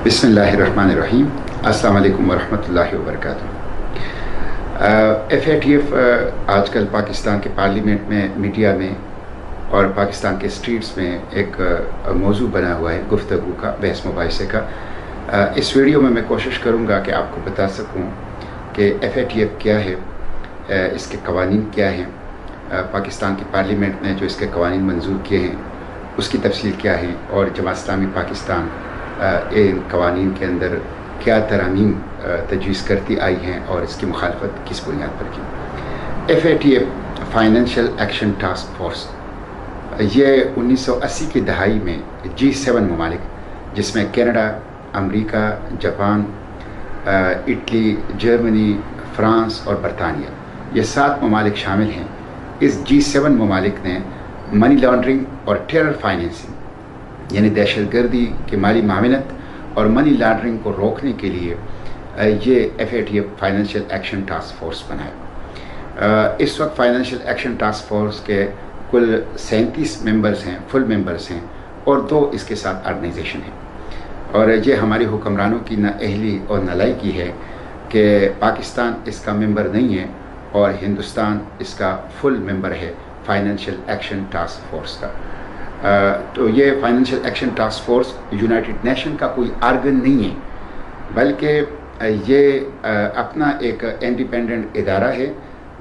बिस्मिल्लाहिर्रहमानिर्रहीम। अस्सलाम वालेकुम वरहमतुल्लाहि वबरकातुहू। FATF आजकल पाकिस्तान के पार्लियामेंट में, मीडिया में और पाकिस्तान के स्ट्रीट्स में एक मौजू बना हुआ है गुफ्तगू का, बहस मुबाहिसे का। इस वीडियो में मैं कोशिश करूँगा कि आपको बता सकूँ कि FATF क्या है, इसके कवानीन क्या हैं, पाकिस्तान की पार्लियामेंट ने जो इसके कवानीन मंजूर किए हैं उसकी तफसील क्या है, और जमात इस्लामी पाकिस्तान इन कवानीन के अंदर क्या तरामीम तजवीज़ करती आई हैं और इसकी मुखालफत किस बुनियाद पर की। FATF financial action task force, ये 1980 की दहाई में G7 ममालिक, जिसमें Canada, America, Japan, Italy, Germany, France और बरतानिया, ये 7 ममालिक शामिल हैं। इस G7 ममालिक ने मनी लॉन्ड्रिंग और टेरर फाइनेंसिंग यानी दहशतगर्दी की माली मामलत और मनी लॉन्ड्रिंग को रोकने के लिए ये FATF financial action task force बनाया। इस वक्त फाइनेंशियल एक्शन टास्क फोर्स के कुल 37 मेंबर्स हैं, फुल मेंबर्स हैं, और 2 इसके साथ ऑर्गेनाइजेशन हैं। और ये हमारी हुक्मरानों की नाअहली और नालायकी है कि पाकिस्तान इसका मेंबर नहीं है और हिंदुस्तान इसका फुल मेंबर है फाइनेंशियल एक्शन टास्क फोर्स का। तो ये financial action task force United nation का कोई आर्गन नहीं है, बल्कि ये अपना एक इंडिपेंडेंट इदारा है।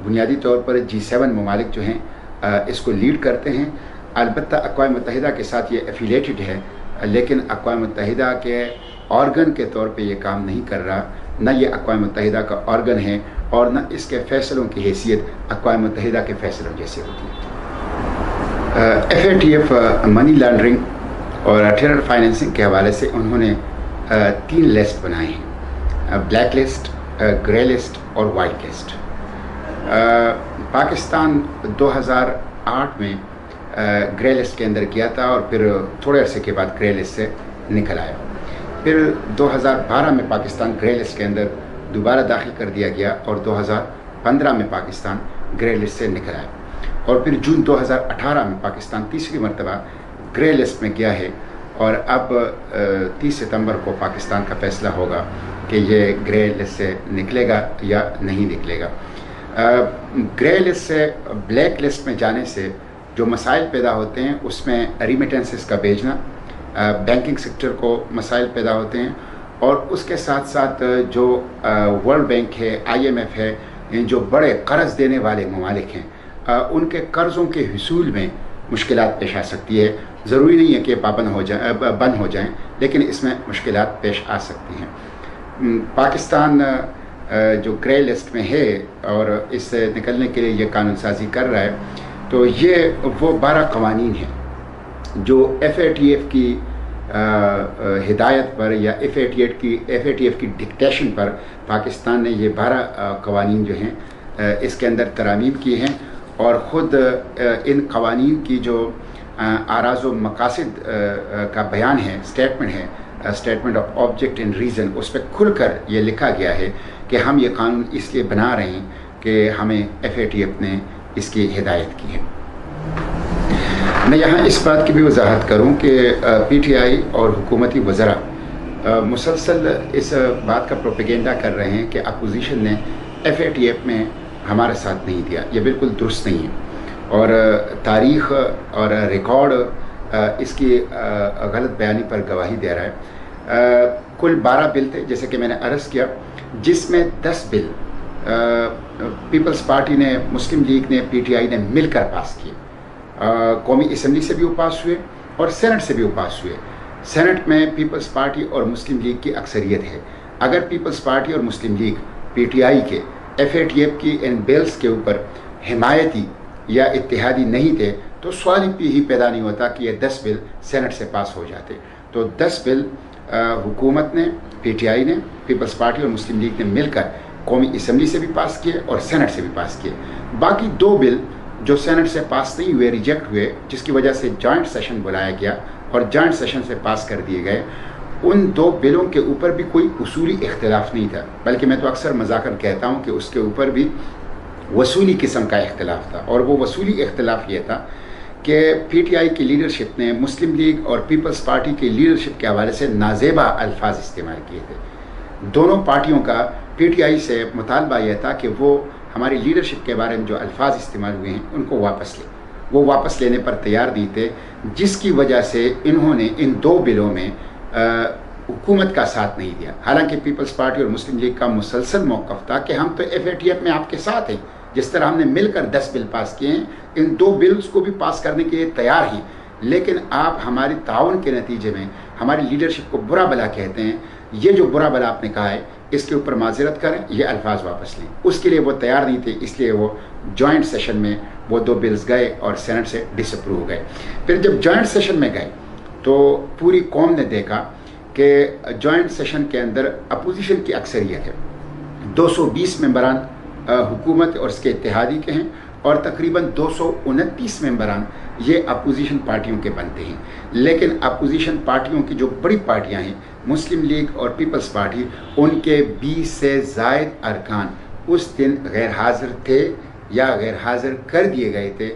बुनियादी तौर पर G7 ममालिक जो हैं इसको लीड करते हैं। अलबत्ता अक़वाम मुत्तहिदा के साथ ये एफिलेटेड है, लेकिन अक़वाम मुत्तहिदा के ऑर्गन के तौर पे ये काम नहीं कर रहा। न ये अक़वाम मुत्तहिदा का ऑर्गन है और न इसके फ़ैसलों की हैसियत अक़वाम मुत्तहिदा के फ़ैसलों जैसे होती है। FATF मनी लॉन्ड्रिंग और टेरर फाइनेंसिंग के हवाले से उन्होंने 3 लिस्ट बनाए हैं, ब्लैक लिस्ट, ग्रे लिस्ट और वाइट लिस्ट। पाकिस्तान 2008 में ग्रे लिस्ट के अंदर गया था और फिर थोड़े अरसे के बाद ग्रे लिस्ट से निकल आया। फिर 2012 में पाकिस्तान ग्रे लिस्ट के अंदर दोबारा दाखिल कर दिया गया और 2015 में पाकिस्तान ग्रे लिस्ट से निकल आया, और फिर जून 2018 में पाकिस्तान तीसरी मरतबा ग्रे लिस्ट में गया है। और अब 30 सितंबर को पाकिस्तान का फ़ैसला होगा कि ये ग्रे लिस्ट से निकलेगा या नहीं निकलेगा। ग्रे लिस्ट से ब्लैक लिस्ट में जाने से जो मसाइल पैदा होते हैं उसमें रिमिटेंसेस का भेजना, बैंकिंग सेक्टर को मसाइल पैदा होते हैं, और उसके साथ साथ जो वर्ल्ड बैंक है, IMF है, जो बड़े कर्ज़ देने वाले ममालिक हैं, उनके कर्ज़ों के हुसूल में मुश्किलात पेश आ सकती है। ज़रूरी नहीं है कि बंद हो जाएं, लेकिन इसमें मुश्किलात पेश आ सकती हैं। पाकिस्तान जो ग्रे लिस्ट में है और इससे निकलने के लिए ये कानून साजी कर रहा है, तो ये वो 12 कवानीन हैं जो FATF की हिदायत पर या FATF की डिक्टेशन पर पाकिस्तान ने ये 12 कवानीन जो हैं इसके अंदर तरामीम की हैं, और ख़ुद इन कवानीन की जो आराज़ व मकासिद का बयान है, स्टेटमेंट है, statement of object and reason, उस पर खुलकर ये लिखा गया है कि हम ये कानून इसलिए बना रहे हैं कि हमें FATF ने इसकी हिदायत की है। मैं यहाँ इस बात की भी वजाहत करूँ कि PTI और हुकूमती वज़रा मुसलसल इस बात का प्रोपेगेंडा कर रहे हैं कि अपोजिशन ने FATF में हमारा साथ नहीं दिया। ये बिल्कुल दुरुस्त नहीं है, और तारीख़ और रिकॉर्ड इसकी गलत बयानी पर गवाही दे रहा है। कुल 12 बिल थे, जैसे कि मैंने अर्ज़ किया, जिसमें 10 बिल पीपल्स पार्टी ने, मुस्लिम लीग ने, PTI ने मिलकर पास किए। कौमी असम्बली से भी वो पास हुए और सेनेट से भी वो पास हुए। सेनेट में पीपल्स पार्टी और मुस्लिम लीग की अक्सरियत है। अगर पीपल्स पार्टी और मुस्लिम लीग PTI के FATF की इन बिल्स के ऊपर हिमायती या इत्तेहादी नहीं थे तो सवाल ही पैदा नहीं होता कि ये 10 बिल सेनेट से पास हो जाते। तो 10 बिल हुकूमत ने, PTI ने, पीपल्स पार्टी और मुस्लिम लीग ने मिलकर कौमी असम्बली से भी पास किए और सेनेट से भी पास किए। बाकी 2 बिल जो सेनेट से पास नहीं हुए, रिजेक्ट हुए, जिसकी वजह से जॉइंट सेशन बुलाया गया और जॉइंट सेशन से पास कर दिए गए, उन 2 बिलों के ऊपर भी कोई उसूली इख्तिलाफ नहीं था, बल्कि मैं तो अक्सर मजाकन कहता हूँ कि उसके ऊपर भी वसूली किस्म का इख्तिलाफ था। और वो वसूली इख्तिलाफ ये था कि PTI की लीडरशिप ने मुस्लिम लीग और पीपल्स पार्टी की लीडरशिप के हवाले से नाजेबा अल्फाज इस्तेमाल किए थे। दोनों पार्टियों का PTI से मुतालबा यह था कि वो हमारी लीडरशिप के बारे में जो अल्फाज इस्तेमाल हुए हैं उनको वापस लें। वो वापस लेने पर तैयार नहीं थे, जिसकी वजह से इन्होंने इन 2 बिलों में हुकूमत का साथ नहीं दिया। हालांकि पीपल्स पार्टी और मुस्लिम लीग का मुसलसल मौक़िफ़ था कि हम तो FATF में आपके साथ हैं, जिस तरह हमने मिलकर 10 बिल पास किए हैं, इन 2 बिल्स को भी पास करने के लिए तैयार हैं, लेकिन आप हमारी ताउन के नतीजे में हमारी लीडरशिप को बुरा भला कहते हैं। ये जो बुरा भला आपने कहा है, इसके ऊपर माजरत करें, ये अल्फाज वापस लें। उसके लिए वो तैयार नहीं थे, इसलिए वो जॉइंट सेशन में वो 2 बिल्स गए और सेनेट से डिसअप्रूव हो गए। फिर जब जॉइंट सेशन में गए तो पूरी कौम ने देखा कि जॉइंट सेशन के अंदर अपोजिशन की अक्सरियत है। 220 मेंबरान हुकूमत और उसके इत्तेहादी के हैं और तकरीबन 229 मेंबरान ये अपोजिशन पार्टियों के बनते हैं। लेकिन अपोजिशन पार्टियों की जो बड़ी पार्टियां हैं, मुस्लिम लीग और पीपल्स पार्टी, उनके 20 से ज़ायद अरकान उस दिन गैर हाजिर थे या गैर हाजिर कर दिए गए थे,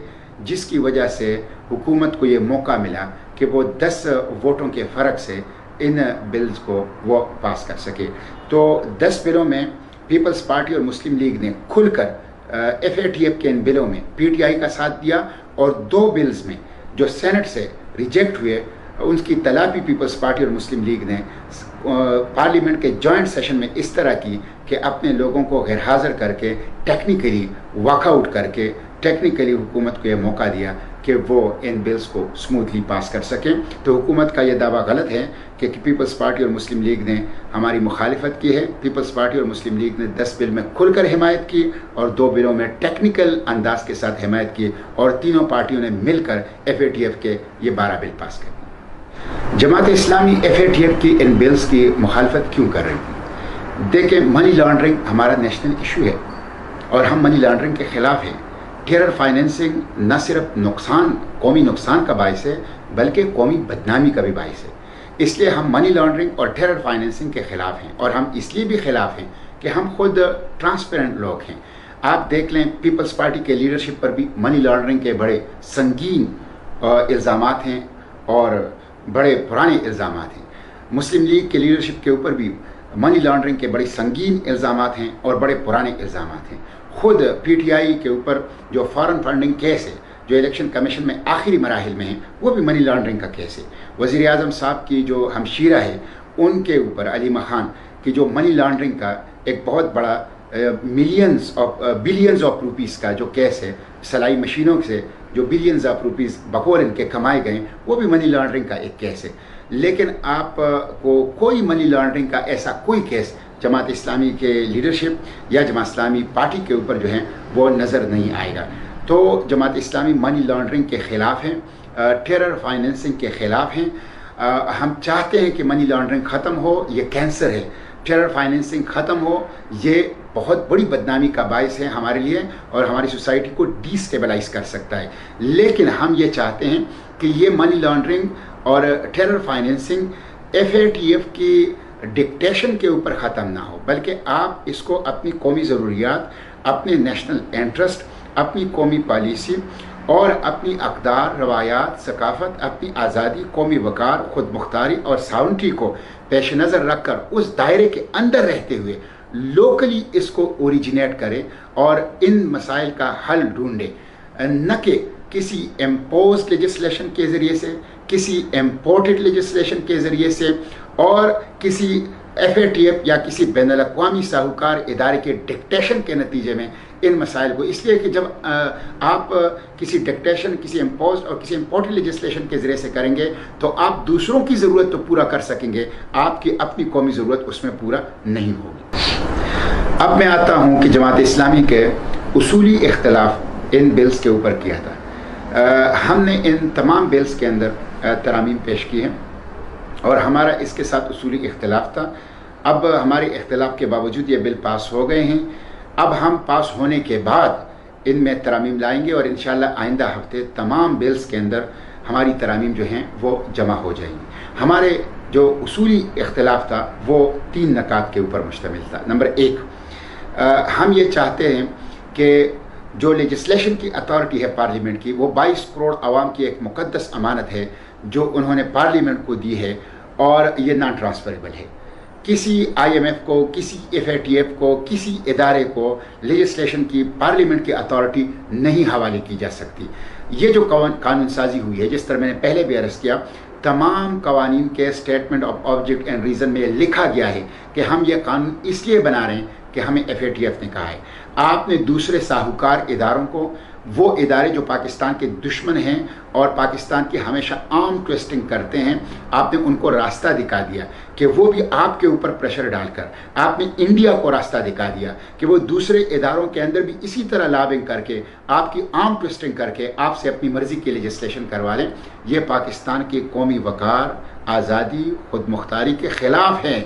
जिसकी वजह से हुकूमत को ये मौका मिला कि वो 10 वोटों के फ़र्क से इन बिल्स को वो पास कर सके। तो 10 बिलों में पीपल्स पार्टी और मुस्लिम लीग ने खुलकर FATF के इन बिलों में PTI का साथ दिया और 2 बिल्स में जो सेनेट से रिजेक्ट हुए उनकी तलाफी पीपल्स पार्टी और मुस्लिम लीग ने पार्लियामेंट के जॉइंट सेशन में इस तरह की कि अपने लोगों को गैर हाजिर करके टेक्निकली वॉकआउट करके टेक्निकली हुकूमत को यह मौका दिया कि वो इन बिल्स को स्मूथली पास कर सकें। तो हुकूमत का यह दावा गलत है कि पीपल्स पार्टी और मुस्लिम लीग ने हमारी मुखालिफत की है। पीपल्स पार्टी और मुस्लिम लीग ने 10 बिल में खुलकर हिमायत की और 2 बिलों में टेक्निकल अंदाज के साथ हिमायत की और तीनों पार्टियों ने मिलकर FATF के ये 12 बिल पास कर। जमात इस्लामी FATF की इन बिल्स की मुखालफत क्यों कर रही थी? देखें, मनी लॉन्ड्रिंग हमारा नेशनल इशू है और हम मनी लॉन्ड्रिंग के ख़िलाफ़ हैं। टेरर फाइनेंसिंग न सिर्फ कौमी नुकसान का बायस है, बल्कि कौमी बदनामी का भी बायस है। इसलिए हम मनी लॉन्ड्रिंग और टेरर फाइनेंसिंग के ख़िलाफ़ हैं और हम इसलिए भी ख़िलाफ़ हैं कि हम खुद ट्रांसपेरेंट लोग हैं। आप देख लें, पीपल्स पार्टी के लीडरशिप पर भी मनी लॉन्ड्रिंग के बड़े संगीन इल्ज़ामात हैं और बड़े पुराने इल्ज़ामात हैं। मुस्लिम लीग के लीडरशिप के ऊपर भी मनी लॉन्ड्रिंग के बड़े संगीन इल्ज़ामात हैं और बड़े पुराने इल्ज़ामात हैं। खुद PTI के ऊपर जो फॉरेन फंडिंग केस है, जो इलेक्शन कमीशन में आखिरी मराहिल में है, वो भी मनी लॉन्ड्रिंग का केस है। वज़ीर आज़म साहब की जो हमशीरा है, उनके ऊपर अलीमा खान की जो मनी लॉन्ड्रिंग का एक बहुत बड़ा बिलियंस ऑफ रुपीज़ का जो केस है, सलाई मशीनों से जो बिलियंस ऑफ रुपीज़ बकौल इनके कमाए गए, वो भी मनी लॉन्ड्रिंग का एक केस है। लेकिन आपको कोई मनी लॉन्ड्रिंग का ऐसा कोई केस जमात इस्लामी के लीडरशिप या जमात इस्लामी पार्टी के ऊपर जो है वो नज़र नहीं आएगा। तो जमात इस्लामी मनी लॉन्ड्रिंग के ख़िलाफ़ हैं, टेरर फाइनेंसिंग के ख़िलाफ़ हैं। हम चाहते हैं कि मनी लॉन्ड्रिंग ख़त्म हो, ये कैंसर है। टेरर फाइनेंसिंग ख़त्म हो, ये बहुत बड़ी बदनामी का बायस है हमारे लिए और हमारी सोसाइटी को डिस्टेबलाइज कर सकता है। लेकिन हम ये चाहते हैं कि ये मनी लॉन्ड्रिंग और टेरर फाइनेंसिंग FATF की डिक्टेशन के ऊपर ख़त्म ना हो, बल्कि आप इसको अपनी कौमी ज़रूरियात, अपने नेशनल इंटरेस्ट, अपनी कौमी पॉलिसी और अपनी अक़दार, रवायात, सकाफ़त, अपनी आज़ादी, कौमी वक़ार, ख़ुद मुख्तारी और साउंटी को पेश नज़र रख कर उस दायरे के अंदर रहते हुए लोकली इसको ओरिजिनेट करें और इन मसाइल का हल ढूंढें, न कि किसी इम्पोज लेजिस्लेशन के ज़रिए से, किसी इम्पोर्टेड लेजिस्लेशन के ज़रिए से और किसी FATF या किसी बैनुल अक़वामी साहूकार इदारे के डिक्टेशन के नतीजे में इन मसाइल को। इसलिए कि जब आप किसी डिक्टेशन, किसी इम्पोज और किसी इम्पोर्टेड लेजिस्लेशन के ज़रिए से करेंगे तो आप दूसरों की ज़रूरत तो पूरा कर सकेंगे, आपकी अपनी कौमी ज़रूरत उसमें पूरा नहीं होगी। अब मैं आता हूँ कि जमात इस्लामी के उसूली इख्तलाफ इन बिल्स के ऊपर किया था। हमने इन तमाम बिल्स के अंदर तरामीम पेश की हैं और हमारा इसके साथ उसूली इख्तलाफ था। अब हमारे इख्तलाफ के बावजूद ये बिल पास हो गए हैं। अब हम पास होने के बाद इनमें तरामीम लाएंगे और इंशाअल्लाह आइंदा हफ्ते तमाम बिल्स के अंदर हमारी तरामीम जो हैं वो जमा हो जाएंगी। हमारे जो उसूली इख्तलाफ था वो 3 नकात के ऊपर मुश्तमिल था। नंबर 1, हम ये चाहते हैं कि जो लेजिस्लेशन की अथॉरिटी है पार्लियामेंट की, वो 22 करोड़ आवाम की एक मुकद्दस अमानत है जो उन्होंने पार्लियामेंट को दी है, और ये नॉन ट्रांसफरेबल है। किसी IMF को, किसी FATF को, किसी इदारे को लेजिस्लेशन की पार्लियामेंट की अथॉरिटी नहीं हवाले की जा सकती। ये जो कानून साजी हुई है, जिस तरह मैंने पहले भी अर्ज़ किया, तमाम कवानीन के statement of object and reason में लिखा गया है कि हम ये कानून इसलिए बना रहे हैं कि हमें FATF ने कहा है। आपने दूसरे साहूकार इदारों को, वो इदारे जो पाकिस्तान के दुश्मन हैं और पाकिस्तान की हमेशा आर्म ट्विस्टिंग करते हैं, आपने उनको रास्ता दिखा दिया कि वो भी आपके ऊपर प्रेशर डालकर, आपने इंडिया को रास्ता दिखा दिया कि वो दूसरे इदारों के अंदर भी इसी तरह लॉबिंग करके, आपकी आर्म ट्विस्टिंग करके आपसे अपनी मर्जी की लेजिस्लेशन करवा लें। ये पाकिस्तान की कौमी वकार, आज़ादी, खुद मुख्तारी के ख़िलाफ़ हैं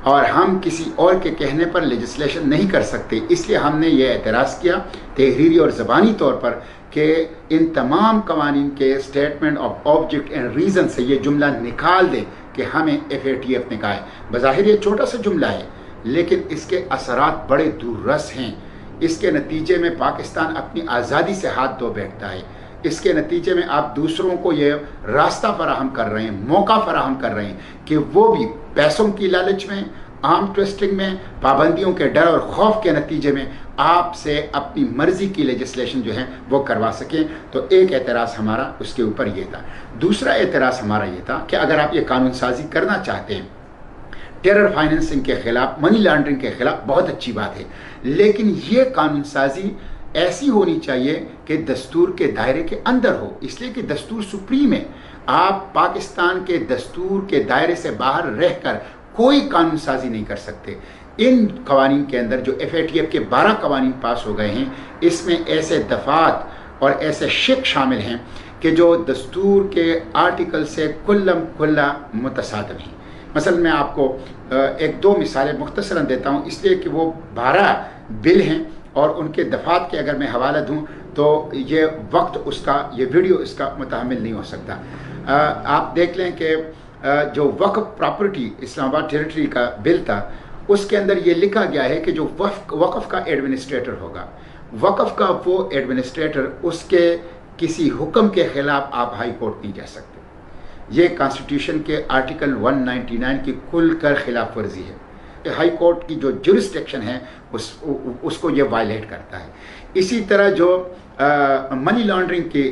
और हम किसी और के कहने पर लेजिस्लेशन नहीं कर सकते। इसलिए हमने ये एतराज़ किया तहरीरी और ज़बानी तौर पर कि इन तमाम कवानीन के statement of object and reason से ये जुमला निकाल दें कि हमें FATF ने कहा है। बज़ाहिर ये छोटा सा जुमला है, लेकिन इसके असरात बड़े दूररस हैं। इसके नतीजे में पाकिस्तान अपनी आज़ादी से हाथ धो बैठता है। इसके नतीजे में आप दूसरों को ये रास्ता फराहम कर रहे हैं, मौका फराहम कर रहे हैं कि वो भी पैसों की लालच में, आर्म ट्विस्टिंग में, पाबंदियों के डर और खौफ के नतीजे में आपसे अपनी मर्जी की लेजिस्लेशन जो है वो करवा सकें। तो एक एतराज़ हमारा उसके ऊपर ये था। दूसरा एतराज़ हमारा ये था कि अगर आप ये कानून साजी करना चाहते हैं टेरर फाइनेंसिंग के ख़िलाफ़, मनी लॉन्ड्रिंग के ख़िलाफ़, बहुत अच्छी बात है, लेकिन ये कानून साजी ऐसी होनी चाहिए कि दस्तूर के दायरे के अंदर हो, इसलिए कि दस्तूर सुप्रीम है। आप पाकिस्तान के दस्तूर के दायरे से बाहर रहकर कोई कानून साजी नहीं कर सकते। इन कवानीन के अंदर जो FATF के 12 कवानीन पास हो गए हैं, इसमें ऐसे दफात और ऐसे शिक शामिल हैं कि जो दस्तूर के आर्टिकल से कुल्लम कुल्ला मुतसादम हैं। मसलन मैं आपको एक दो मिसालें मुख्तसरन देता हूँ, इसलिए कि वो 12 बिल हैं और उनके दफात के अगर मैं हवाला दूँ तो ये वक्त उसका, ये वीडियो इसका मुतहम्मिल नहीं हो सकता। आप देख लें कि जो वक्फ प्रॉपर्टी इस्लामाबाद टेरिटरी का बिल था, उसके अंदर ये लिखा गया है कि जो वक्फ का एडमिनिस्ट्रेटर होगा, वक्फ का वो एडमिनिस्ट्रेटर, उसके किसी हुक्म के ख़िलाफ़ आप हाई कोर्ट नहीं जा सकते। ये कॉन्स्टिट्यूशन के आर्टिकल 199 की खुल कर खिलाफ वर्जी है। हाई कोर्ट की जो जुरिस्डिक्शन है उसको ये वायलेट करता है। इसी तरह जो मनी लॉन्ड्रिंग की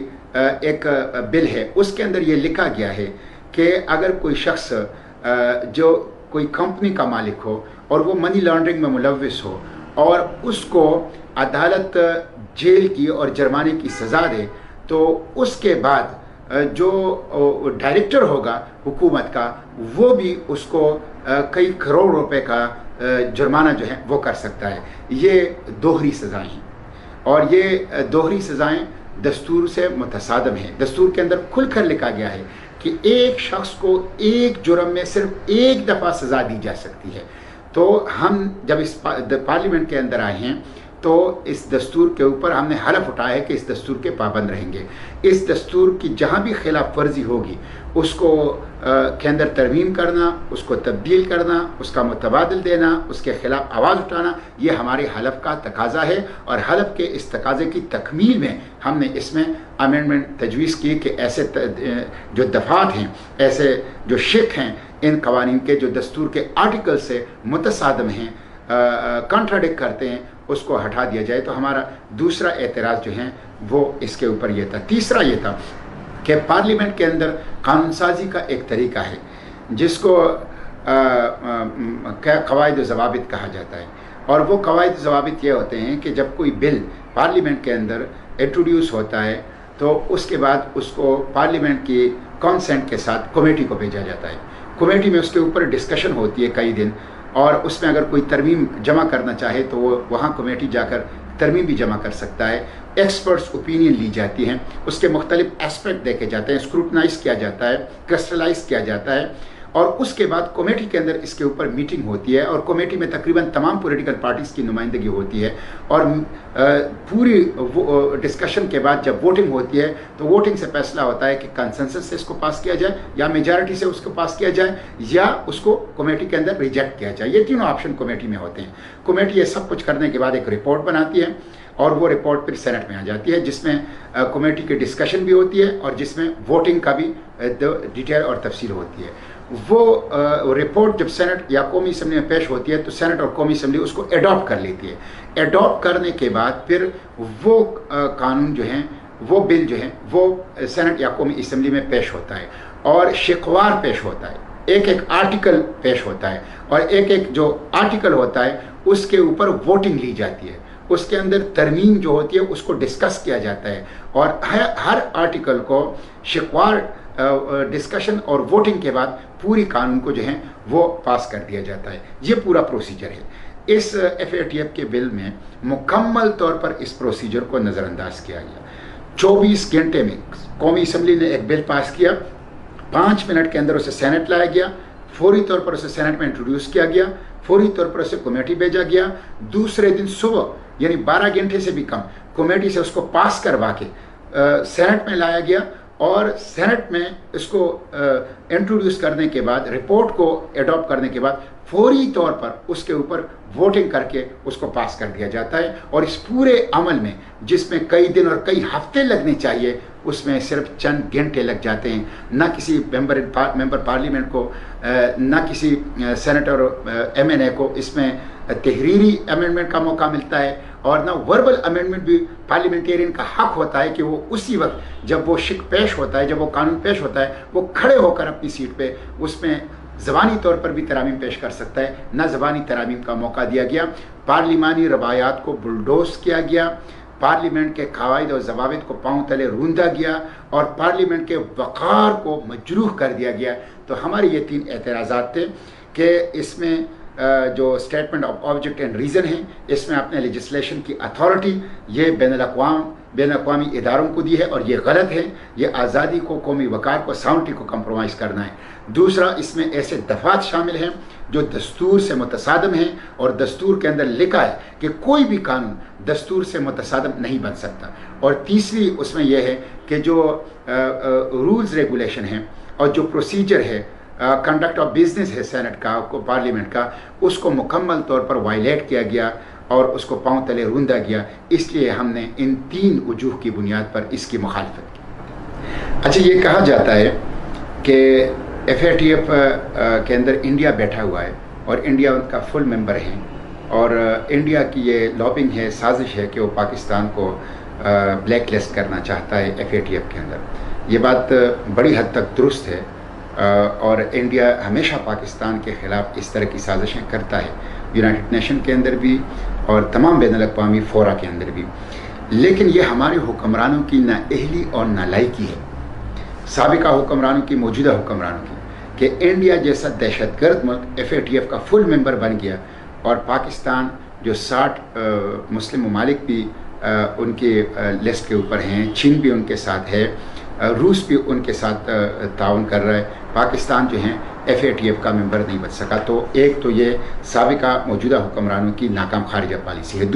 एक बिल है, उसके अंदर ये लिखा गया है कि अगर कोई शख्स जो कोई कंपनी का मालिक हो और वो मनी लॉन्ड्रिंग में मुलव्विस हो और उसको अदालत जेल की और जुर्माने की सज़ा दे, तो उसके बाद जो डायरेक्टर होगा हुकूमत का, वो भी उसको कई करोड़ रुपए का जुर्माना जो है वो कर सकता है। ये दोहरी सज़ाएँ हैं और ये दोहरी सज़ाएँ दस्तूर से मुतसादम हैं। दस्तूर के अंदर खुलकर लिखा गया है कि एक शख्स को एक जुर्म में सिर्फ एक दफ़ा सज़ा दी जा सकती है। तो हम जब इस पार्लियामेंट के अंदर आए हैं तो इस दस्तूर के ऊपर हमने हलफ उठाया है कि इस दस्तूर के पाबंद रहेंगे। इस दस्तूर की जहाँ भी खिलाफ वर्जी होगी उसको के अंदर तरमीम करना, उसको तब्दील करना, उसका मुतबादिल देना, उसके खिलाफ आवाज़ उठाना, ये हमारे हलफ का तकाजा है। और हलफ के इस तकाजे की तकमील में हमने इसमें अमेंडमेंट तजवीज़ की कि ऐसे जो दफ़ात हैं, ऐसे जो शिक हैं इन कवानीन के, जो दस्तूर के आर्टिकल से मुतसादम हैं, कॉन्ट्राडिक्ट करते हैं, उसको हटा दिया जाए। तो हमारा दूसरा एतराज़ जो है वो इसके ऊपर ये था। तीसरा ये था कि पार्लियामेंट के अंदर कानून साजी का एक तरीका है जिसको क़वाइद ज़वाबित कहा जाता है। और वो क़वाइद ज़वाबित ये होते हैं कि जब कोई बिल पार्लियामेंट के अंदर इंट्रोड्यूस होता है तो उसके बाद उसको पार्लियामेंट की कंसेंट के साथ कमेटी को भेजा जाता है। कमेटी में उसके ऊपर डिस्कशन होती है कई दिन, और उसमें अगर कोई तरमीम जमा करना चाहे तो वो वहाँ कमेटी जाकर तरमीम भी जमा कर सकता है। एक्सपर्ट्स ओपिनियन ली जाती हैं, उसके मुख्तलिफ एस्पेक्ट देखे जाते हैं, स्क्रूटनाइज किया जाता है, क्रिस्टलाइज किया जाता है, और उसके बाद कमेटी के अंदर इसके ऊपर मीटिंग होती है और कमेटी में तकरीबन तमाम पॉलिटिकल पार्टीज़ की नुमाइंदगी होती है। और पूरी डिस्कशन के बाद जब वोटिंग होती है तो वोटिंग से फैसला होता है कि कंसेंसस से इसको पास किया जाए या मेजॉरिटी से उसको पास किया जाए या उसको कमेटी के अंदर रिजेक्ट किया जाए। ये तीनों ऑप्शन कमेटी में होते हैं। कमेटी ये सब कुछ करने के बाद एक रिपोर्ट बनाती है और वो रिपोर्ट फिर सेनेट में आ जाती है, जिसमें कमेटी की डिस्कशन भी होती है और जिसमें वोटिंग का भी डिटेल और तफसील होती है। वो रिपोर्ट जब सेनेट या कौमी असम्बली में पेश होती है तो सेनेट और कौमी असम्बली उसको एडॉप्ट कर लेती है। एडॉप्ट करने के बाद फिर वो कानून जो है, वो बिल जो है, वो सेनेट या कौमी असम्बली में पेश होता है और शिकवार पेश होता है, एक एक आर्टिकल पेश होता है और एक एक जो आर्टिकल होता है उसके ऊपर वोटिंग ली जाती है। उसके अंदर तरमीम जो होती है उसको डिस्कस किया जाता है और हर आर्टिकल को शिकवार डिस्कशन और वोटिंग के बाद पूरी कानून को जो है वो पास कर दिया जाता है। ये पूरा प्रोसीजर है। इस FATF के बिल में मुकम्मल तौर पर इस प्रोसीजर को नज़रअंदाज किया गया। 24 घंटे में कौमी असम्बली ने एक बिल पास किया, 5 मिनट के अंदर उसे सेनेट लाया गया, फौरी तौर पर उसे सेनेट में इंट्रोड्यूस किया गया, फौरी तौर पर उसे कमेटी भेजा गया। दूसरे दिन सुबह यानी 12 घंटे से भी कम कमेटी से उसको पास करवा के सेनेट में लाया गया और सेनेट में इसको इंट्रोड्यूस करने के बाद, रिपोर्ट को एडॉप्ट करने के बाद फौरी तौर पर उसके ऊपर वोटिंग करके उसको पास कर दिया जाता है। और इस पूरे अमल में जिसमें कई दिन और कई हफ्ते लगने चाहिए, उसमें सिर्फ चंद घंटे लग जाते हैं। ना किसी मेंबर पार्लियामेंट को, ना किसी सेनेटर MNA को इसमें तहरीरी अमेंडमेंट का मौका मिलता है और ना वर्बल अमेंडमेंट भी पार्लियामेंटेरियन का हक होता है कि वो उसी वक्त जब वो शिक पेश होता है, जब वो कानून पेश होता है, वो खड़े होकर अपनी सीट पे उसमें ज़बानी तौर पर भी तरामीम पेश कर सकता है। ना ज़बानी तरामीम का मौका दिया गया, पार्लिमानी रवायात को बुलडोज किया गया, पार्लियामेंट के कवायद और ज़वाबित को पाँव तले रूंधा गया और पार्लियामेंट के वक़ार को मजरूह कर दिया गया। तो हमारे ये 3 एतराज़ात थे कि इसमें जो statement of object and reason है, इसमें अपने लेजिस्लेशन की अथॉरिटी ये बैन-अक़वामी इदारों को दी है और ये गलत है। ये आज़ादी को, कौमी वक़ार को, साउंटी को कंप्रोमाइज़ करना है। दूसरा, इसमें ऐसे दफ़ात शामिल हैं जो दस्तूर से मुतसादम हैं और दस्तूर के अंदर लिखा है कि कोई भी कानून दस्तूर से मुतसादम नहीं बन सकता। और तीसरी उसमें यह है कि जो रूल्स रेगुलेशन हैं और जो प्रोसीजर है, कंडक्ट ऑफ बिजनेस है सेनेट का, पार्लियामेंट का, उसको मुकम्मल तौर पर वायलेट किया गया और उसको पाँव तले रूंधा गया। इसलिए हमने इन 3 वजूह की बुनियाद पर इसकी मुखालफत की। अच्छा, ये कहा जाता है कि FATF के अंदर इंडिया बैठा हुआ है और इंडिया उनका फुल मेंबर है और इंडिया की ये लॉबिंग है, साजिश है कि वो पाकिस्तान को ब्लैक लिस्ट करना चाहता है FATF के अंदर। ये बात बड़ी हद तक दुरुस्त है और इंडिया हमेशा पाकिस्तान के ख़िलाफ़ इस तरह की साजिशें करता है, यूनाइटेड नेशन के अंदर भी और तमाम बैनुल-अक़वामी फ़ोरा के अंदर भी। लेकिन ये हमारे हुक्मरानों की नाअहली और नालायकी है, साबिका हुक्मरानों की, मौजूदा हुक्मरानों की, कि इंडिया जैसा दहशतगर्द मुल्क FATF का फुल मेंबर बन गया और पाकिस्तान जो 60 मुस्लिम ममालिक भी उनके लिस्ट के ऊपर हैं, चीन भी उनके साथ है, रूस भी उनके साथ ताउन कर रहा है, पाकिस्तान जो है FATF का मेंबर नहीं बन सका। तो एक तो ये साबिका मौजूदा हुक्मरानों की नाकाम खारिजा पॉलिसी है।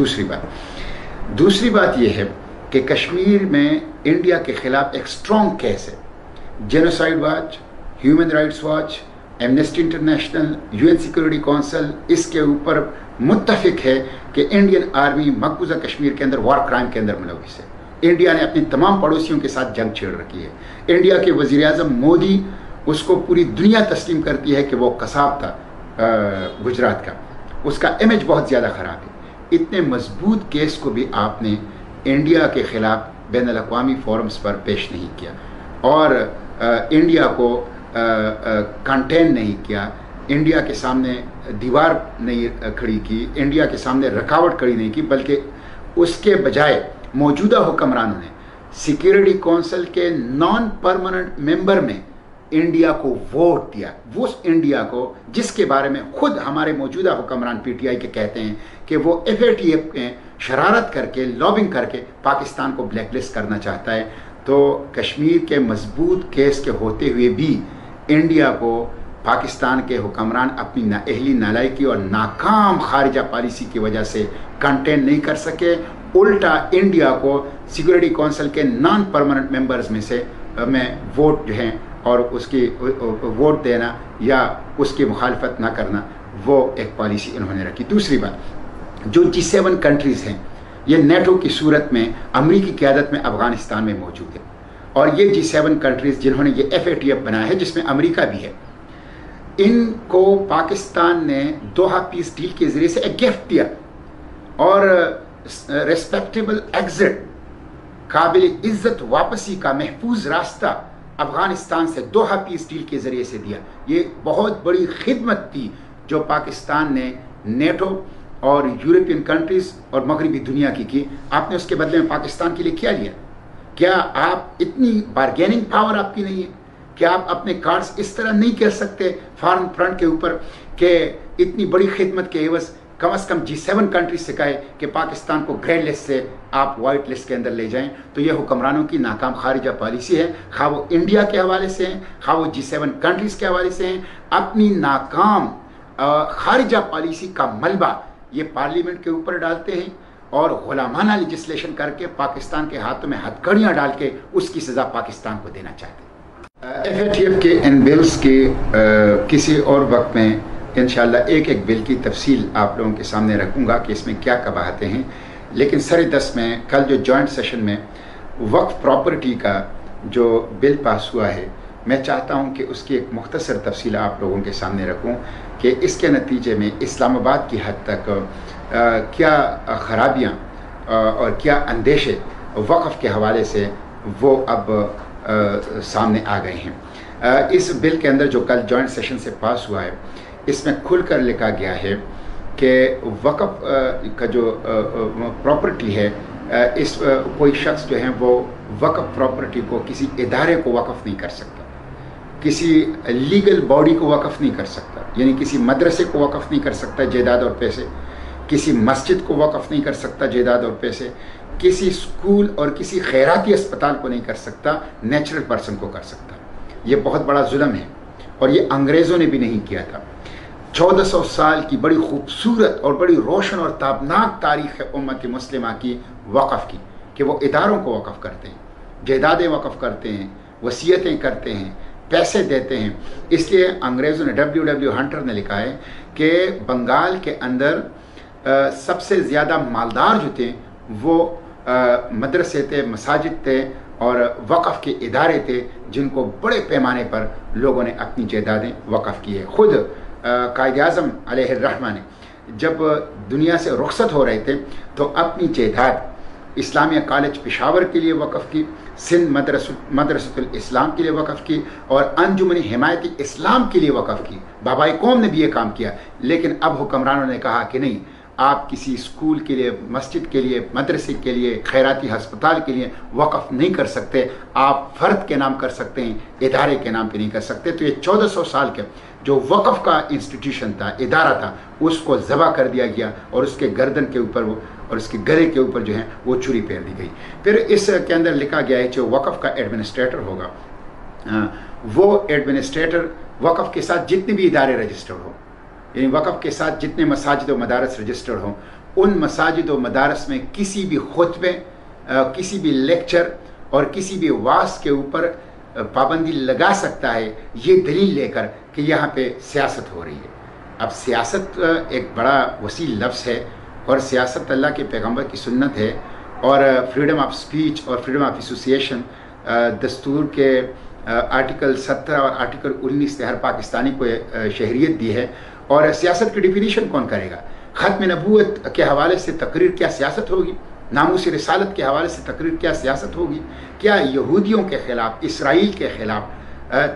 दूसरी बात यह है कि कश्मीर में इंडिया के ख़िलाफ़ एक स्ट्रॉन्ग केस है। Genocide watch, human rights watch, amnesty international, UN security council इसके ऊपर मुत्तफिक है कि इंडियन आर्मी मकबूजा कश्मीर के अंदर वॉर क्राइम के अंदर मुलविस है। इंडिया ने अपने तमाम पड़ोसियों के साथ जंग छेड़ रखी है। इंडिया के वज़ीर-ए-आज़म मोदी, उसको पूरी दुनिया तस्लीम करती है कि वो कसाब था गुजरात का, उसका इमेज बहुत ज़्यादा ख़राब है। इतने मजबूत केस को भी आपने इंडिया के ख़िलाफ़ बैनुल-अक़वामी फोरम्स पर पेश नहीं किया और इंडिया को कंटेन नहीं किया, इंडिया के सामने दीवार नहीं खड़ी की, इंडिया के सामने रुकावट खड़ी नहीं की, बल्कि उसके बजाय मौजूदा हुक्मरानों ने सिक्योरिटी काउंसिल के नॉन परमानेंट मेंबर में इंडिया को वोट दिया। वो इंडिया को जिसके बारे में खुद हमारे मौजूदा हुक्मरान PTI के कहते हैं कि वो FATF में शरारत करके, लॉबिंग करके पाकिस्तान को ब्लैकलिस्ट करना चाहता है। तो कश्मीर के मजबूत केस के होते हुए भी इंडिया को पाकिस्तान के हुक्मरान अपनी नाअहली, नालायकी और नाकाम खारिजा पॉलिसी की वजह से कंटेन नहीं कर सके। उल्टा इंडिया को सिक्योरिटी काउंसिल के नॉन परमानेंट मेंबर्स में से वोट जो हैं और उसकी वोट देना या उसकी मुखालफत ना करना, वो एक पॉलिसी इन्होंने रखी। दूसरी बात, जो G7 कंट्रीज़ हैं ये नेटो की सूरत में अमरीकी क़यादत में अफ़गानिस्तान में मौजूद है। और ये G7 कंट्रीज़ जिन्होंने ये FATF बनाया है, जिसमें अमेरिका भी है, इनको पाकिस्तान ने दोहा पीस डील के ज़रिए से एक गिफ्ट दिया और रिस्पेक्टेबल एग्जिट, काबिल इज्जत वापसी का महफूज रास्ता अफ़गानिस्तान से दोहा पीस डील के ज़रिए से दिया। ये बहुत बड़ी खिदमत थी जो पाकिस्तान ने नेटो और यूरोपियन कंट्रीज़ और मगरबी दुनिया की। आपने उसके बदले में पाकिस्तान के लिए क्या लिया? क्या आप इतनी बार्गेनिंग पावर आपकी नहीं है? क्या आप अपने कार्ड्स इस तरह नहीं कह सकते फॉरेन फ्रंट के ऊपर कि इतनी बड़ी खिदमत के एवज कम से कम G7 कंट्रीज से कहे कि पाकिस्तान को ग्रे लिस्ट से आप वाइट लिस्ट के अंदर ले जाएं? तो ये हुक्मरानों की नाकाम खारिजा पॉलिसी है, खा वो इंडिया के हवाले से हैं, खा वो G7 कंट्रीज के हवाले से हैं। अपनी नाकाम खारिजा पॉलिसी का मलबा ये पार्लियामेंट के ऊपर डालते हैं और गुलामाना लेजिस्लेशन करके पाकिस्तान के हाथों में हथकड़ियाँ डाल के उसकी सज़ा पाकिस्तान को देना चाहते हैं। FATF के इन बिल्स के किसी और वक्त में इंशाअल्लाह एक एक बिल की तफसील आप लोगों के सामने रखूँगा कि इसमें क्या कबाहतें हैं। लेकिन सर-ए-दस्त में कल जो जॉइंट सेशन में वक्फ प्रॉपर्टी का जो बिल पास हुआ है, मैं चाहता हूं कि उसकी एक मुख्तसर तफसील आप लोगों के सामने रखूं कि इसके नतीजे में इस्लामाबाद की हद तक क्या ख़राबियाँ और क्या अंदेशे वक़्फ़ के हवाले से वो अब सामने आ गए हैं। इस बिल के अंदर जो कल जॉइंट सेशन से पास हुआ है, इसमें खुलकर लिखा गया है कि वक़्फ़ का जो प्रॉपर्टी है, इस कोई शख्स जो है वो वक़्फ़ प्रॉपर्टी को किसी इदारे को वक़्फ़ नहीं कर सकता, किसी लीगल बॉडी को वक़्फ़ नहीं कर सकता, यानी किसी मदरसे को वक़्फ़ नहीं कर सकता जायदाद और पैसे, किसी मस्जिद को वक़्फ़ नहीं कर सकता जायदाद और पैसे, किसी स्कूल और किसी खैराती अस्पताल को नहीं कर सकता, नेचुरल पर्सन को कर सकता। ये बहुत बड़ा जुल्म है और ये अंग्रेज़ों ने भी नहीं किया था। 1400 साल की बड़ी खूबसूरत और बड़ी रोशन और ताबनाक तारीख़ है उम्मत मुस्लिमा की वक़्फ़ की, कि वो इदारों को वक़्फ़ करते हैं, जायदादें वक़्फ़ करते हैं, वसीयतें करते हैं, पैसे देते हैं। इसलिए अंग्रेज़ों ने W हंटर ने लिखा है कि बंगाल के अंदर सबसे ज़्यादा मालदार जो थे वो मदरसे थे, मसाजिद थे और वक़्फ़ के इदारे थे, जिनको बड़े पैमाने पर लोगों ने अपनी जायदादें वक़्फ़ की है। ख़ुद कायद-ए-आज़म अलैहिर्रहमा ने जब दुनिया से रुखसत हो रहे थे तो अपनी जायदाद इस्लामिया कॉलेज पेशावर के लिए वक़्फ़ की, सिंध मदरसतुल इस्लाम के लिए वक़्फ़ की और अंजुमन हिमायती इस्लाम के लिए वक़्फ़ की। बाबाई कौम ने भी ये काम किया। लेकिन अब हुक्मरानों ने कहा कि नहीं, आप किसी स्कूल के लिए, मस्जिद के लिए, मदरसे के लिए, खैराती हस्पताल के लिए वक़्फ़ नहीं कर सकते। आप फ़र्द के नाम कर सकते हैं, इदारे के नाम पे नहीं कर सकते। तो ये 1400 साल के जो वक़्फ़ का इंस्टीट्यूशन था, इदारा था, उसको ज़बह कर दिया गया और उसके गर्दन के ऊपर वो और उसके गले के ऊपर जो है वो छुरी फेर दी गई। फिर इसके अंदर लिखा गया है जो वक़्फ़ का एडमिनिस्ट्रेटर होगा, वो एडमिनिस्ट्रेटर वक़्फ़ के साथ जितने भी इदारे रजिस्टर्ड हों, यानी वक़्फ़ के साथ जितने मसाजिद व मदारस रजिस्टर्ड हों, उन मसाजिद व मदारस में किसी भी खुतबे, किसी भी लेक्चर और किसी भी वास के ऊपर पाबंदी लगा सकता है, ये दलील लेकर कि यहाँ पे सियासत हो रही है। अब सियासत एक बड़ा वसी लफ्ज़ है और सियासत अल्लाह के पैगंबर की सुन्नत है और फ्रीडम ऑफ स्पीच और फ्रीडम ऑफ एसोसिएशन दस्तूर के आर्टिकल 17 और आर्टिकल 19 ने हर पाकिस्तानी को शहरियत दी है। और सियासत की डिफिनीशन कौन करेगा? ख़त्म नबूवत के हवाले से तकरीर क्या सियासत होगी? नामूस रिसालत के हवाले से तकरीर क्या सियासत होगी? क्या यहूदियों के ख़िलाफ़, इसराइल के ख़िलाफ़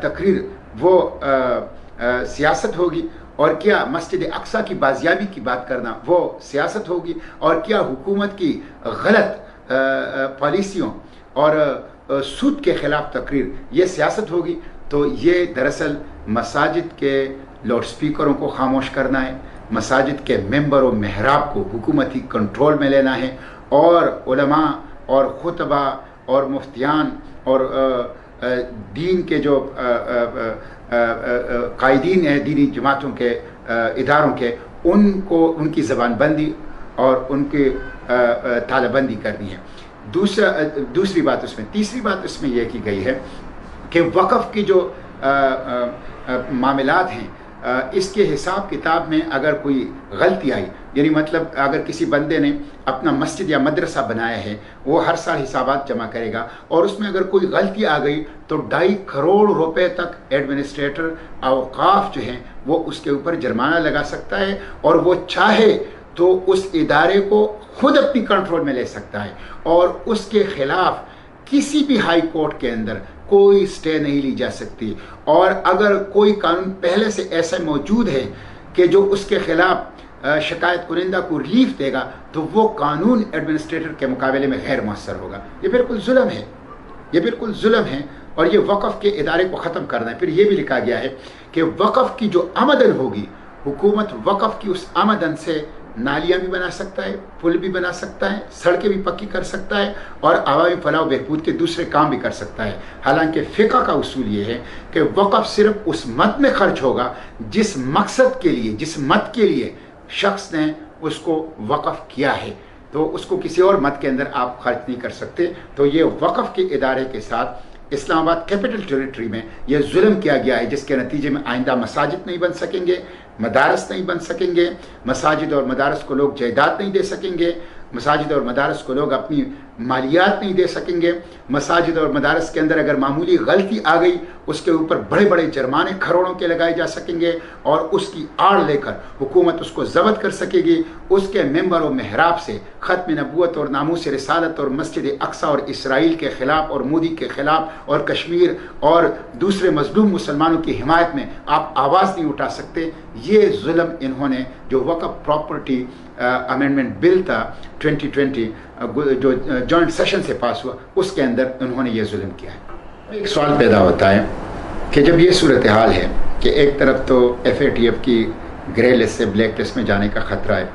तकरीर वो सियासत होगी? और क्या मस्जिद अक्सा की बाजियाबी की बात करना वो सियासत होगी? और क्या हुकूमत की गलत पॉलिसियों और सूद के ख़िलाफ़ तकरीर ये सियासत होगी? तो ये दरअसल मसाजिद के लाउड स्पीकरों को खामोश करना है, मसाजिद के मेंबर और महराब को हुकूमती कंट्रोल में लेना है और उलमा और खुतबा और मुफ्तियान और दीन के जो कायदीन है दीनी जमातों के इदारों के, उनको उनकी ज़बानबंदी और उनकी तालाबंदी करनी है। दूसरी बात उसमें, तीसरी बात उसमें यह की गई है कि वक़्फ़ की जो मामलात हैं इसके हिसाब किताब में अगर कोई गलती आई, यानी मतलब अगर किसी बंदे ने अपना मस्जिद या मदरसा बनाया है, वो हर साल हिसाबात जमा करेगा और उसमें अगर कोई गलती आ गई तो 2.5 करोड़ रुपए तक एडमिनिस्ट्रेटर औकाफ जो हैं वो उसके ऊपर जुर्माना लगा सकता है, और वो चाहे तो उस इदारे को खुद अपनी कंट्रोल में ले सकता है और उसके खिलाफ किसी भी हाई कोर्ट के अंदर कोई स्टे नहीं ली जा सकती। और अगर कोई कानून पहले से ऐसा मौजूद है कि जो उसके खिलाफ शिकायत कुनिंदा को रिलीफ देगा, तो वो कानून एडमिनिस्ट्रेटर के मुकाबले में गैर मुअस्सर होगा। ये बिल्कुल जुल्म है, ये बिल्कुल जुल्म है, और ये वक़्फ़ के इदारे को ख़त्म करना है। फिर ये भी लिखा गया है कि वक़्फ़ की जो आमदन होगी, हुकूमत वक़्फ़ की उस आमदन से नालियाँ भी बना सकता है, पुल भी बना सकता है, सड़कें भी पक्की कर सकता है और आवामी फलाह बहबूद के दूसरे काम भी कर सकता है। हालांकि फ़िक़्ह का उसूल ये है कि वक़्फ़ सिर्फ उस मत में खर्च होगा जिस मकसद के लिए, जिस मत के लिए शख्स ने उसको वक़्फ़ किया है, तो उसको किसी और मत के अंदर आप खर्च नहीं कर सकते। तो ये वक़्फ़ के इदारे के साथ इस्लामाबाद कैपिटल टेरिटरी में यह जुल्म किया गया है, जिसके नतीजे में आइंदा मसाजिद नहीं बन सकेंगे, मदारस नहीं बन सकेंगे, मसाजिद और मदारस को लोग जायदाद नहीं दे सकेंगे, मसाजिद और मदारस को लोग अपनी मालियात नहीं दे सकेंगे, मसाजिद और मदारस के अंदर अगर मामूली गलती आ गई उसके ऊपर बड़े बड़े जुर्माने करोड़ों के लगाए जा सकेंगे और उसकी आड़ लेकर हुकूमत उसको जब्त कर सकेगी। उसके मेंबर और महराब से ख़त्म नबूवत और नामूस रिसालत और मस्जिद अक्सा और इसराइल के ख़िलाफ़ और मोदी के ख़िलाफ़ और कश्मीर और दूसरे मजलूम मुसलमानों की हिमायत में आप आवाज़ नहीं उठा सकते। ये जुल्म इन्होंने जो वक़्फ़ प्रॉपर्टी अमेंडमेंट बिल था 2020 जो जॉइंट सेशन से पास हुआ, उसके अंदर उन्होंने ये जुल्म किया है। एक सवाल पैदा होता है कि जब ये सूरत हाल है कि एक तरफ तो FATF की ग्रे लिस्ट से ब्लैक लिस्ट में जाने का ख़तरा है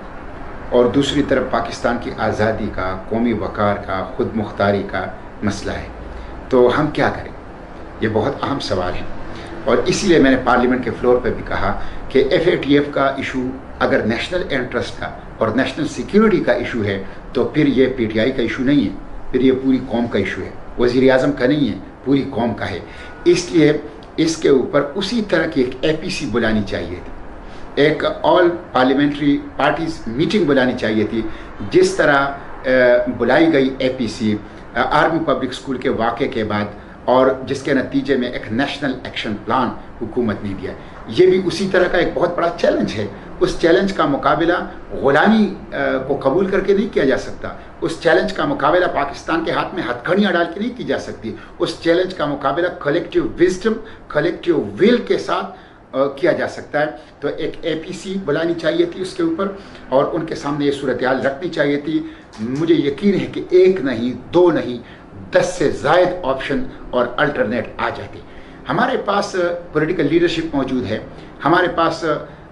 और दूसरी तरफ पाकिस्तान की आज़ादी का, कौमी वक़ार का, खुद मुख्तारी का मसला है, तो हम क्या करें? ये बहुत अहम सवाल है और इसीलिए मैंने पार्लियामेंट के फ्लोर पर भी कहा कि FATF का इशू अगर नेशनल इंटरेस्ट का और नेशनल सिक्योरिटी का इशू है तो फिर ये PTI का इशू नहीं है, फिर ये पूरी कौम का इशू है, वज़ीर आज़म का नहीं है, पूरी कौम का है। इसलिए इसके ऊपर उसी तरह की एक APC बुलानी चाहिए थी, एक ऑल पार्लियामेंट्री पार्टीज मीटिंग बुलानी चाहिए थी, जिस तरह बुलाई गई APC आर्मी पब्लिक स्कूल के वाक़े के बाद और जिसके नतीजे में एक नेशनल एक्शन प्लान हुकूमत ने दिया। ये भी उसी तरह का एक बहुत बड़ा चैलेंज है। उस चैलेंज का मुकाबला ग़ुलामी को कबूल करके नहीं किया जा सकता, उस चैलेंज का मुकाबला पाकिस्तान के हाथ में हथकड़ियाँ डाल के नहीं की जा सकती, उस चैलेंज का मुकाबला कलेक्टिव विजडम, कलेक्टिव विल के साथ किया जा सकता है। तो एक APC बुलानी चाहिए थी उसके ऊपर और उनके सामने ये सूरत हाल रखनी चाहिए थी। मुझे यकीन है कि एक नहीं, दो नहीं, 10 से ज़ायद ऑप्शन और अल्टरनेट आ जाते। हमारे पास पॉलिटिकल लीडरशिप मौजूद है, हमारे पास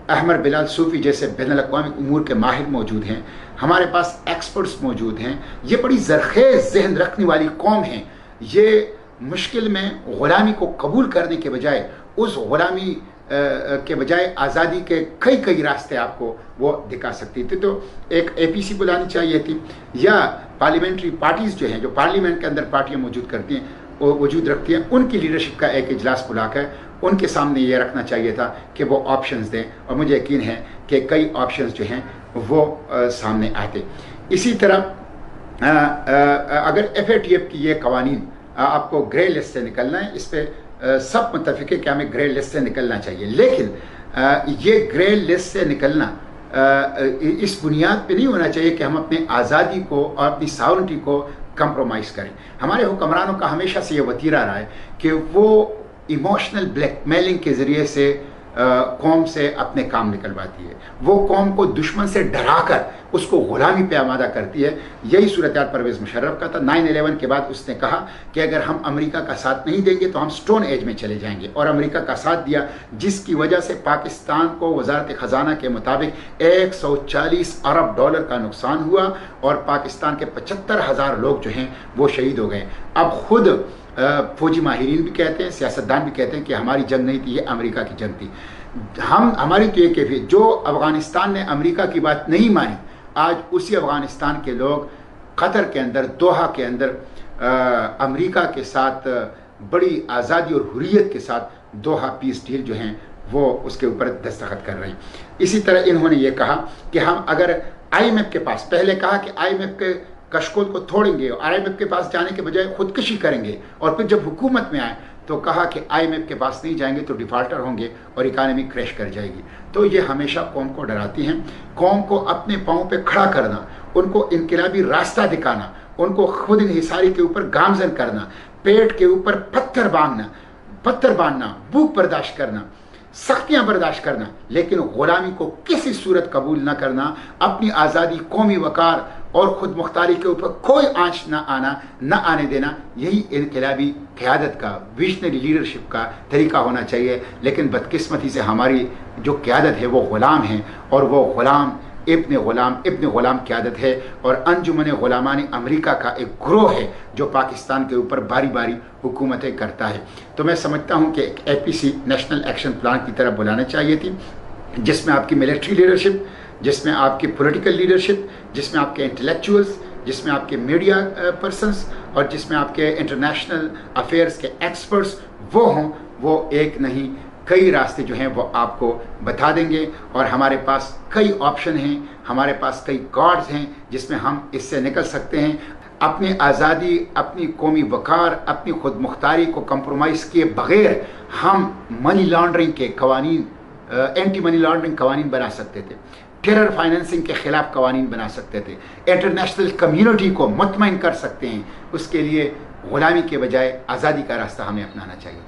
अहमद बिलाल सूफ़ी जैसे बैनुल-अक़वामी उमूर के माहिर मौजूद हैं, हमारे पास एक्सपर्ट्स मौजूद हैं। ये बड़ी ज़रख़ेज़ जहन रखने वाली कौम है। ये मुश्किल में ग़ुलामी को कबूल करने के बजाय उस ग़ुलामी के बजाय आज़ादी के कई कई रास्ते आपको वो दिखा सकती थी। तो एक APC बुलानी चाहिए थी या पार्लियामेंट्री पार्टीज़ जो हैं, जो पार्लियामेंट के अंदर पार्टियाँ मौजूद करती हैं, वो वजूद रखती हैं, उनकी लीडरशिप का एक इजलास बुलाकर उनके सामने ये रखना चाहिए था कि वो ऑप्शंस दें और मुझे यकीन है कि कई ऑप्शंस जो हैं वो सामने आते। इसी तरह अगर FATF की ये कवानीन आपको ग्रे लिस्ट से निकलना है, इस पर सब मुत्तफ़िक़ है कि हमें ग्रे लिस्ट से निकलना चाहिए, लेकिन ये ग्रे लिस्ट से निकलना इस बुनियाद पे नहीं होना चाहिए कि हम अपने आज़ादी को और अपनी सॉवरेनिटी को कंप्रोमाइज़ करें। हमारे हुक्मरानों का हमेशा से ये वतीरा रहा है कि वो इमोशनल ब्लैकमेलिंग के ज़रिए से कौम से अपने काम निकलवाती है, वो कौम को दुश्मन से डराकर उसको ग़ुलामी पे आमादा करती है। यही सूरत हाल परवेज़ मुशर्रफ का था। 9/11 के बाद उसने कहा कि अगर हम अमेरिका का साथ नहीं देंगे तो हम स्टोन एज में चले जाएंगे, और अमेरिका का साथ दिया, जिसकी वजह से पाकिस्तान को वजारत ख़जाना के मुताबिक $140 अरब का नुकसान हुआ और पाकिस्तान के 75,000 लोग जो हैं वो शहीद हो गए। अब खुद फौजी माहिरीन भी कहते हैं, सियासतदान भी कहते हैं कि हमारी जंग नहीं थी, ये अमेरिका की जंग थी। हमारी तो ये कैफियत, जो अफ़गानिस्तान ने अमेरिका की बात नहीं मानी, आज उसी अफ़गानिस्तान के लोग कतर के अंदर, दोहा के अंदर अमेरिका के साथ बड़ी आज़ादी और हुर्रियत के साथ दोहा पीस डील जो हैं वो उसके ऊपर दस्तखत कर रहे हैं। इसी तरह इन्होंने ये कहा कि हम अगर IMF के पास, पहले कहा कि IMF के कशकोल को तोड़ेंगे और IMF के पास जाने के बजाय खुदकुशी करेंगे, और फिर जब हुकूमत में आए तो कहा कि IMF के पास नहीं जाएंगे तो डिफाल्टर होंगे और इकानमी क्रैश कर जाएगी। तो ये हमेशा कौम को डराती हैं। कौम को अपने पाँव पे खड़ा करना, उनको इनकलाबी रास्ता दिखाना, उनको खुद इंहिसारी के ऊपर गामजन करना, पेट के ऊपर पत्थर बांधना, भूख बर्दाश्त करना, सख्तियां बर्दाश्त करना, लेकिन गुलामी को किसी सूरत कबूल न करना, अपनी आज़ादी, कौमी वकार और खुद मुख्तारी के ऊपर कोई आंच न आने देना, यही इनकलाबी क़यादत का, विजनरी लीडरशिप का तरीका होना चाहिए। लेकिन बदकिस्मती से हमारी जो क़यादत है वो ग़ुलाम है, और वो ग़ुलाम इब्न ग़ुलाम क़यादत है, और अंजुमन ग़ुलामानी अमरीका का एक ग्रोह है जो पाकिस्तान के ऊपर बारी बारी हुकूमतें करता है। तो मैं समझता हूँ कि एक APC नेशनल एक्शन प्लान की तरफ बुलानी चाहिए थी, जिसमें आपकी मिलिट्री लीडरशिप, जिसमें आपकी पॉलिटिकल लीडरशिप, जिसमें आपके इंटेलेक्चुअल्स, जिसमें आपके मीडिया पर्सन्स, और जिसमें आपके इंटरनेशनल अफेयर्स के एक्सपर्ट्स वो हों। वो एक नहीं, कई रास्ते जो हैं वो आपको बता देंगे, और हमारे पास कई ऑप्शन हैं, हमारे पास कई कार्ड्स हैं जिसमें हम इससे निकल सकते हैं। अपनी आज़ादी, अपनी कौमी वकार, अपनी खुद मुख्तारी को कंप्रोमाइज़ किए बग़ैर हम मनी लॉन्ड्रिंग के कवानीन, एंटी मनी लॉन्ड्रिंग कवानीन बना सकते थे, टेरर फाइनेंसिंग के ख़िलाफ़ कवानीन बना सकते थे, इंटरनेशनल कम्युनिटी को मुतमईन कर सकते हैं। उसके लिए ग़ुलामी के बजाय आज़ादी का रास्ता हमें अपनाना चाहिए।